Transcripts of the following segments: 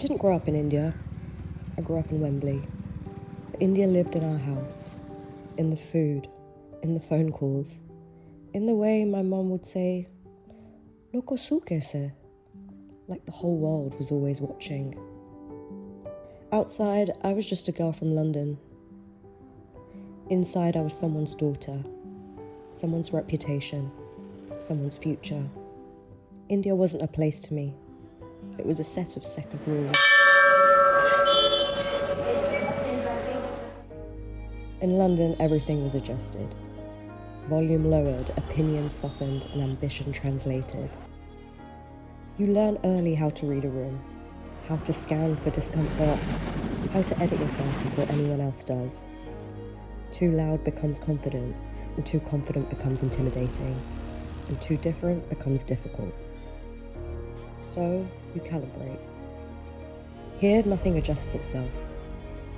didn't grow up in India. I grew up in Wembley. But India lived in our house, in the food, in the phone calls, in the way my mum would say, "Loko su kaise?" Like the whole world was always watching. Outside, I was just a girl from London. Inside, I was someone's daughter, someone's reputation, someone's future. India wasn't a place to me. It was a set of second rules. In London, everything was adjusted. Volume lowered, opinions softened, and ambition translated. You learn early how to read a room, how to scan for discomfort, how to edit yourself before anyone else does. Too loud becomes confident, and too confident becomes intimidating, and too different becomes difficult. So, you calibrate. Here, nothing adjusts itself.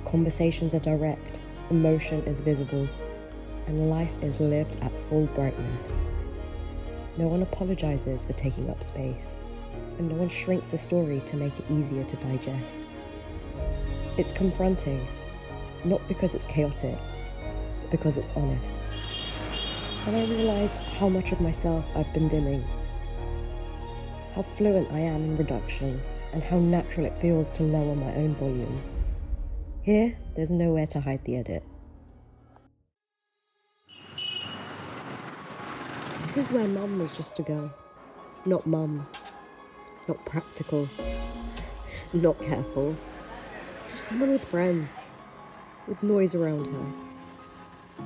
Conversations are direct, emotion is visible, and life is lived at full brightness. No one apologizes for taking up space, and no one shrinks a story to make it easier to digest. It's confronting, not because it's chaotic, but because it's honest. And I realize how much of myself I've been dimming, how fluent I am in reduction, and how natural it feels to lower my own volume. Here, there's nowhere to hide the edit. This is where mum was just a girl. Not mum. Not practical. Not careful. Just someone with friends. With noise around her.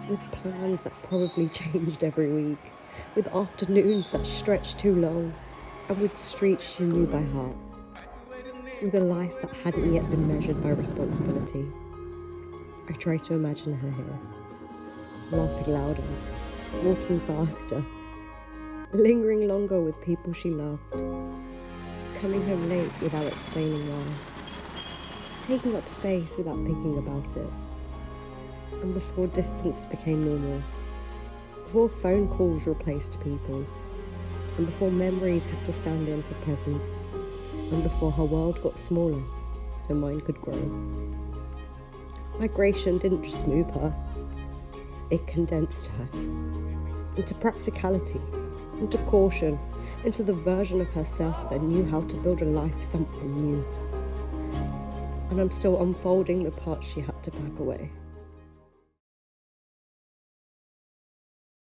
With plans that probably changed every week. With afternoons that stretched too long. And with streets she knew by heart. With a life that hadn't yet been measured by responsibility. I try to imagine her here. Laughing louder. Walking faster. Lingering longer with people she loved. Coming home late without explaining why. Taking up space without thinking about it. And before distance became normal. Before phone calls replaced people. And before memories had to stand in for presence. And before her world got smaller, so mine could grow. Migration didn't just move her. It condensed her. Into practicality. Into caution. Into the version of herself that knew how to build a life somewhere new. And I'm still unfolding the parts she had to pack away.